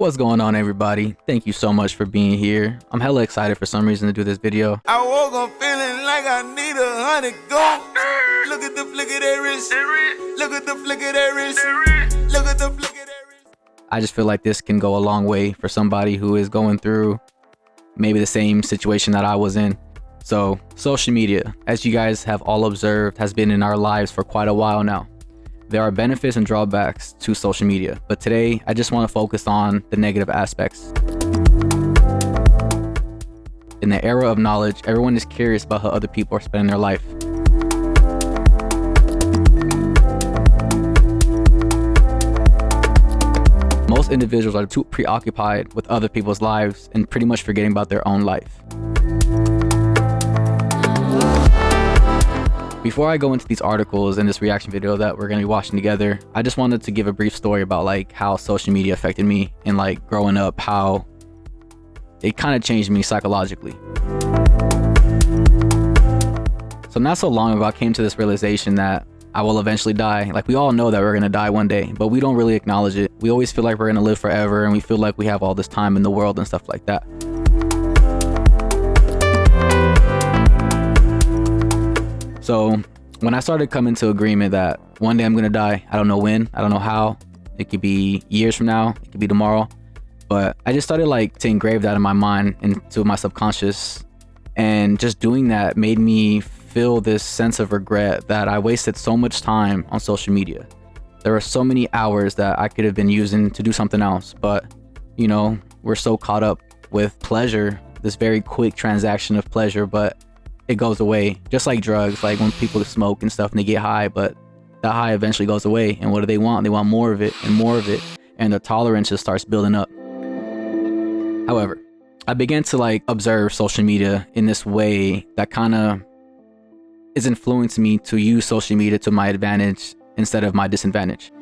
What's going on, everybody? Thank you so much for being here. I'm hella excited for some reason to do this video. I woke up feeling like I need 100 gold. Look at the flick of that wrist. Look at the flick of that wrist. Look at the flick of that wrist. I just feel like this can go a long way for somebody who is going through maybe the same situation that I was in. So, social media, as you guys have all observed, has been in our lives for quite a while now. There are benefits and drawbacks to social media, but today I just want to focus on the negative aspects. In the era of knowledge, everyone is curious about how other people are spending their life. Most individuals are too preoccupied with other people's lives and pretty much forgetting about their own life. Before I go into these articles and this reaction video that we're going to be watching together, I just wanted to give a brief story about like how social media affected me and like growing up, how it kind of changed me psychologically. So not so long ago, I came to this realization that I will eventually die. Like, we all know that we're going to die one day, but we don't really acknowledge it. We always feel like we're going to live forever and we feel like we have all this time in the world and stuff like that. So when I started coming to agreement that one day I'm gonna die, I don't know when, I don't know how, it could be years from now, it could be tomorrow, but I just started like to engrave that in my mind, into my subconscious, and just doing that made me feel this sense of regret that I wasted so much time on social media. There were so many hours that I could have been using to do something else, but you know, we're so caught up with pleasure, this very quick transaction of pleasure, but it goes away, just like drugs. Like when people smoke and stuff and they get high, but that high eventually goes away. And what do they want? They want more of it and more of it, and the tolerance just starts building up. However, I began to like observe social media in this way that kind of is influencing me to use social media to my advantage instead of my disadvantage.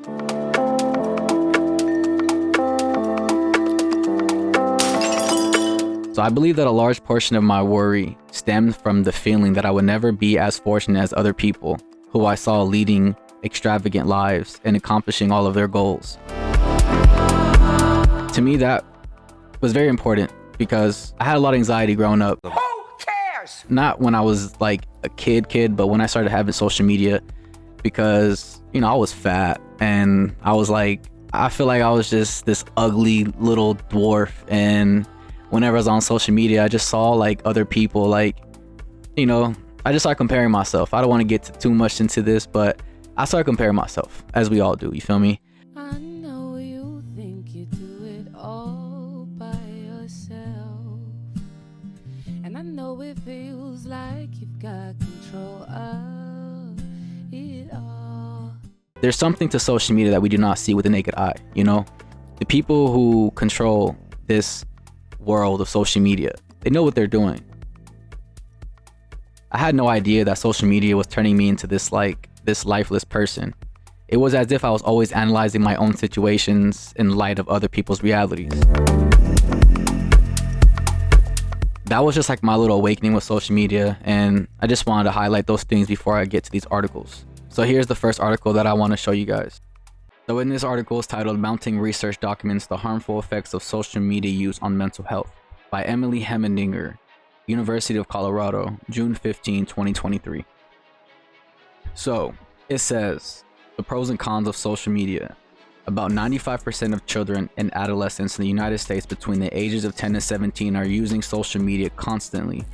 So I believe that a large portion of my worry stemmed from the feeling that I would never be as fortunate as other people who I saw leading extravagant lives and accomplishing all of their goals. To me, that was very important because I had a lot of anxiety growing up. Who cares? Not when I was like a kid, but when I started having social media, because, you know, I was fat and I was like, I feel like I was just this ugly little dwarf, and whenever I was on social media, I just saw like other people, like, you know, I just started comparing myself. I don't want to get too much into this, but I started comparing myself, as we all do, you feel me? I know you think you do it all by yourself, and I know it feels like you've got control of it all. There's something to social media that we do not see with the naked eye, you know? The people who control this world of social media, they know what they're doing. I had no idea that social media was turning me into this lifeless person. It was as if I was always analyzing my own situations in light of other people's realities. That was just like my little awakening with social media, and I just wanted to highlight those things before I get to these articles. So here's the first article that I want to show you guys. So in this article is titled "Mounting Research Documents the Harmful Effects of Social Media Use on Mental Health" by Emily Hemmendinger, University of Colorado, June 15, 2023. So it says, the pros and cons of social media. About 95% of children and adolescents in the United States between the ages of 10 and 17 are using social media constantly.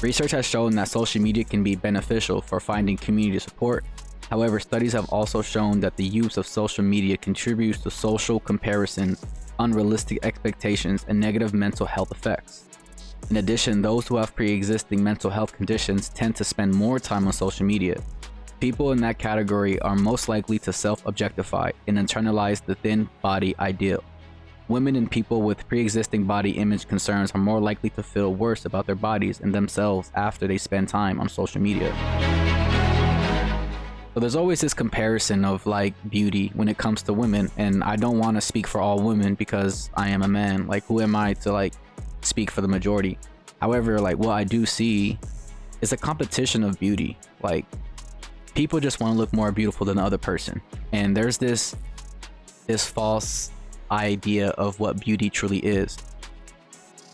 Research has shown that social media can be beneficial for finding community support. However, studies have also shown that the use of social media contributes to social comparisons, unrealistic expectations, and negative mental health effects. In addition, those who have pre-existing mental health conditions tend to spend more time on social media. People in that category are most likely to self-objectify and internalize the thin body ideal. Women and people with pre-existing body image concerns are more likely to feel worse about their bodies and themselves after they spend time on social media. So there's always this comparison of like beauty when it comes to women, and I don't want to speak for all women because I am a man. Like, who am I to like speak for the majority? However, like what I do see is a competition of beauty. Like, people just want to look more beautiful than the other person. And there's this false idea of what beauty truly is.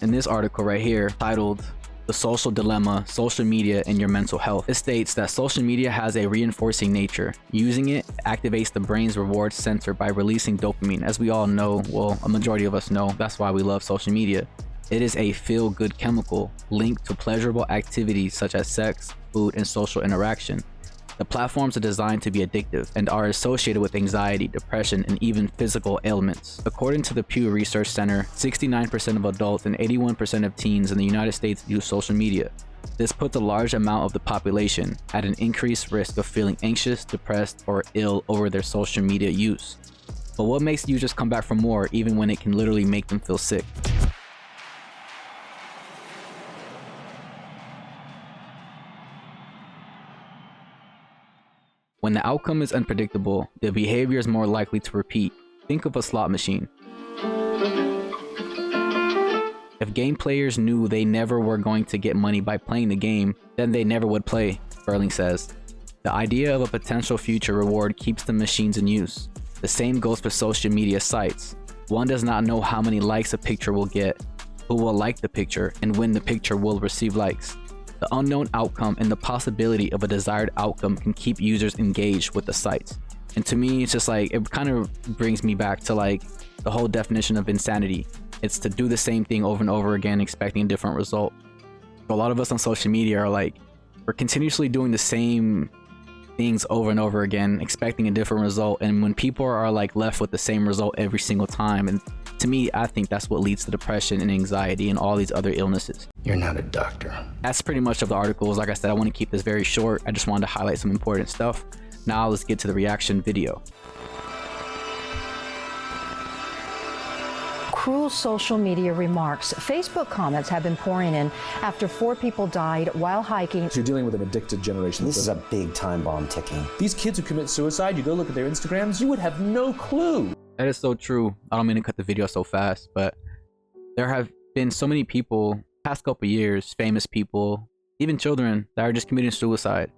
In this article right here, titled "The Social Dilemma, Social Media and Your Mental Health," it states that social media has a reinforcing nature. Using it activates the brain's reward center by releasing dopamine. As we all know, well, a majority of us know, that's why we love social media. It is a feel-good chemical linked to pleasurable activities such as sex, food, and social interaction. The platforms are designed to be addictive and are associated with anxiety, depression, and even physical ailments. According to the Pew Research Center, 69% of adults and 81% of teens in the United States use social media. This puts a large amount of the population at an increased risk of feeling anxious, depressed, or ill over their social media use. But what makes users come back for more even when it can literally make them feel sick? When the outcome is unpredictable, the behavior is more likely to repeat. Think of a slot machine. If game players knew they never were going to get money by playing the game, then they never would play, Sperling says. The idea of a potential future reward keeps the machines in use. The same goes for social media sites. One does not know how many likes a picture will get, who will like the picture, and when the picture will receive likes. The unknown outcome and the possibility of a desired outcome can keep users engaged with the sites. And to me, it's just like, it kind of brings me back to like the whole definition of insanity. It's to do the same thing over and over again, expecting a different result. A lot of us on social media are like, we're continuously doing the same things over and over again, expecting a different result. And when people are like left with the same result every single time, and to me, I think that's what leads to depression and anxiety and all these other illnesses. You're not a doctor. That's pretty much of the articles. Like I said, I want to keep this very short. I just wanted to highlight some important stuff. Now let's get to the reaction video. Cruel social media remarks. Facebook comments have been pouring in after 4 people died while hiking. You're dealing with an addicted generation. This is a big time bomb ticking. These kids who commit suicide, you go look at their Instagrams, you would have no clue. That is so true. I don't mean to cut the video so fast, but there have been so many people past couple years, famous people, even children, that are just committing suicide.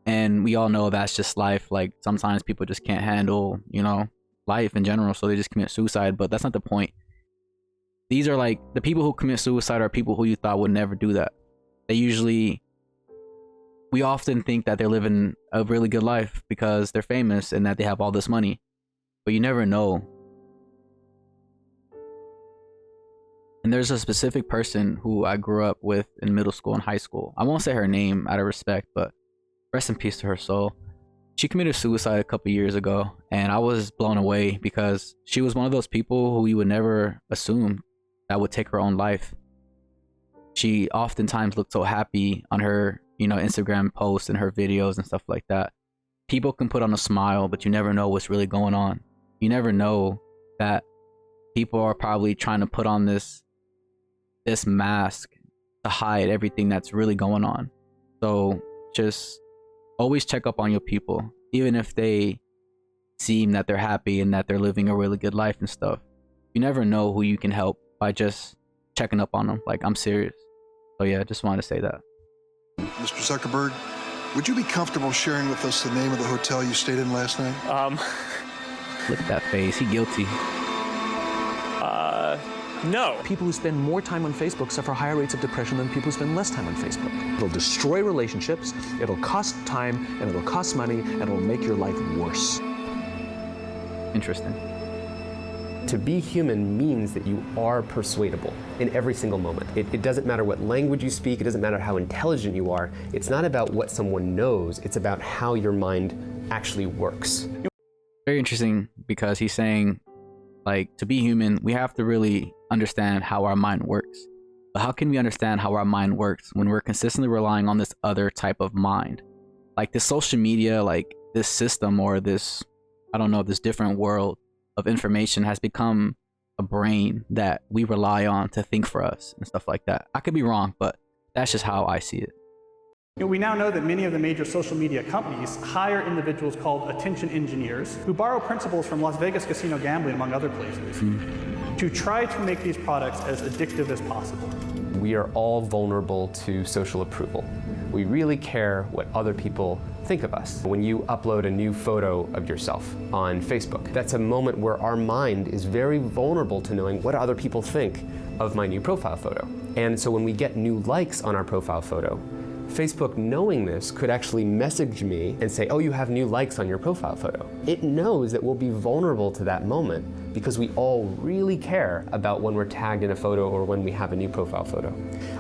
And we all know that's just life. Like sometimes people just can't handle, you know, life in general, so they just commit suicide. But that's not the point. These are like, the people who commit suicide are people who you thought would never do that. We often think that they're living a really good life because they're famous and that they have all this money, but you never know. And there's a specific person who I grew up with in middle school and high school. I won't say her name out of respect, but rest in peace to her soul. She committed suicide a couple years ago, and I was blown away because she was one of those people who you would never assume that would take her own life. She oftentimes looked so happy on her, you know, Instagram posts and her videos and stuff like that. People can put on a smile, but you never know what's really going on. You never know that people are probably trying to put on this mask to hide everything that's really going on. So just always check up on your people, even if they seem that they're happy and that they're living a really good life and stuff. You never know who you can help by just checking up on them. Like, I'm serious. So yeah, just wanted to say that. Mr. Zuckerberg, would you be comfortable sharing with us the name of the hotel you stayed in last night? Look at that face. He guilty. No. People who spend more time on Facebook suffer higher rates of depression than people who spend less time on Facebook. It'll destroy relationships, it'll cost time, and it'll cost money, and it'll make your life worse. Interesting. To be human means that you are persuadable in every single moment. It doesn't matter what language you speak, it doesn't matter how intelligent you are. It's not about what someone knows, it's about how your mind actually works. Very interesting, because he's saying, like, to be human, we have to really understand how our mind works. But how can we understand how our mind works when we're consistently relying on this other type of mind? Like this social media, like this system, or this, I don't know, this different world of information has become a brain that we rely on to think for us and stuff like that. I could be wrong, but that's just how I see it. We now know that many of the major social media companies hire individuals called attention engineers who borrow principles from Las Vegas casino gambling, among other places, to try to make these products as addictive as possible. We are all vulnerable to social approval. We really care what other people think of us. When you upload a new photo of yourself on Facebook, that's a moment where our mind is very vulnerable to knowing what other people think of my new profile photo. And so when we get new likes on our profile photo, Facebook, knowing this, could actually message me and say, oh, you have new likes on your profile photo. It knows that we'll be vulnerable to that moment because we all really care about when we're tagged in a photo or when we have a new profile photo.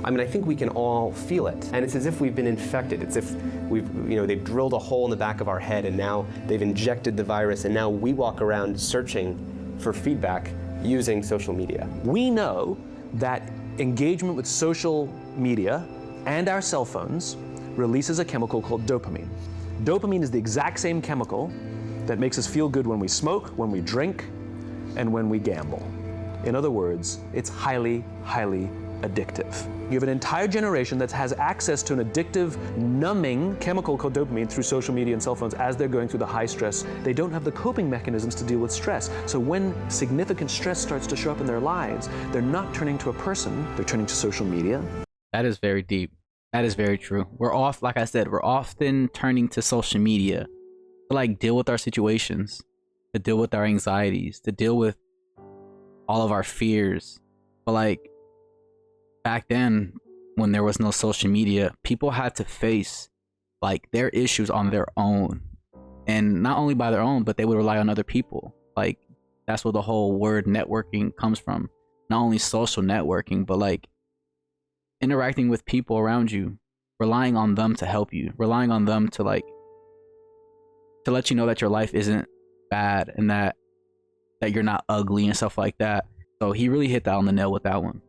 I mean, I think we can all feel it. And it's as if we've been infected. It's if they've drilled a hole in the back of our head and now they've injected the virus and now we walk around searching for feedback using social media. We know that engagement with social media and our cell phones releases a chemical called dopamine. Dopamine is the exact same chemical that makes us feel good when we smoke, when we drink, and when we gamble. In other words, it's highly, highly addictive. You have an entire generation that has access to an addictive, numbing chemical called dopamine through social media and cell phones as they're going through the high stress. They don't have the coping mechanisms to deal with stress. So when significant stress starts to show up in their lives, they're not turning to a person, they're turning to social media. That is very deep. That is very true. Like I said, we're often turning to social media to like deal with our situations, to deal with our anxieties, to deal with all of our fears. But like back then, when there was no social media, people had to face like their issues on their own, and not only by their own, but they would rely on other people. Like that's where the whole word networking comes from. Not only social networking, but like interacting with people around you, relying on them to help you, relying on them to like to let you know that your life isn't bad and that you're not ugly and stuff like that. So he really hit that on the nail with that one.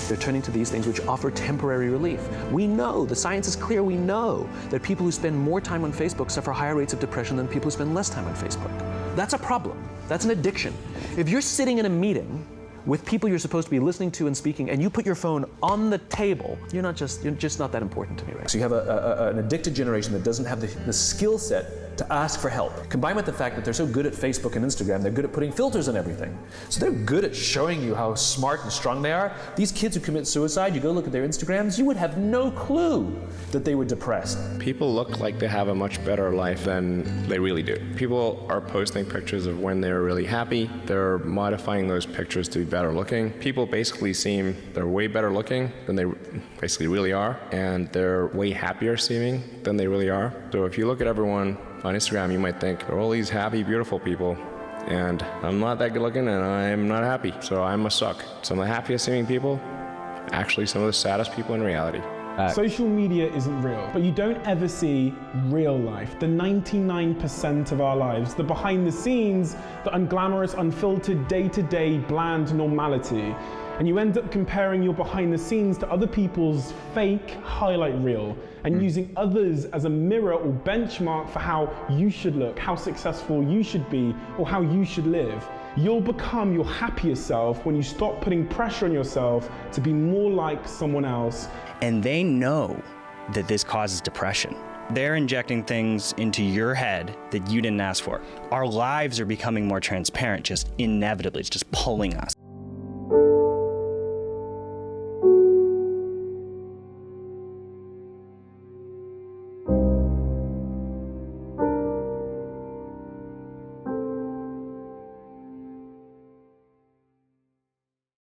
They're turning to these things which offer temporary relief. We know, the science is clear, we know that people who spend more time on Facebook suffer higher rates of depression than people who spend less time on Facebook. That's a problem. That's an addiction. If you're sitting in a meeting with people you're supposed to be listening to and speaking, and you put your phone on the table, you're just not that important to me, right? So you have an addicted generation that doesn't have the skill set to ask for help. Combined with the fact that they're so good at Facebook and Instagram, they're good at putting filters on everything. So they're good at showing you how smart and strong they are. These kids who commit suicide, you go look at their Instagrams, you would have no clue that they were depressed. People look like they have a much better life than they really do. People are posting pictures of when they're really happy. They're modifying those pictures to be better looking. People basically seem they're way better looking than they basically really are, and they're way happier seeming than they really are. So if you look at everyone on Instagram, you might think they're all these happy, beautiful people, and I'm not that good looking and I'm not happy, so I must suck. Some of the happiest seeming people, actually some of the saddest people in reality. Social media isn't real, but you don't ever see real life, the 99% of our lives, the behind the scenes, the unglamorous, unfiltered, day-to-day, bland normality. And you end up comparing your behind the scenes to other people's fake highlight reel and using others as a mirror or benchmark for how you should look, how successful you should be, or how you should live. You'll become your happier self when you stop putting pressure on yourself to be more like someone else. And they know that this causes depression. They're injecting things into your head that you didn't ask for. Our lives are becoming more transparent, just inevitably. It's just pulling us.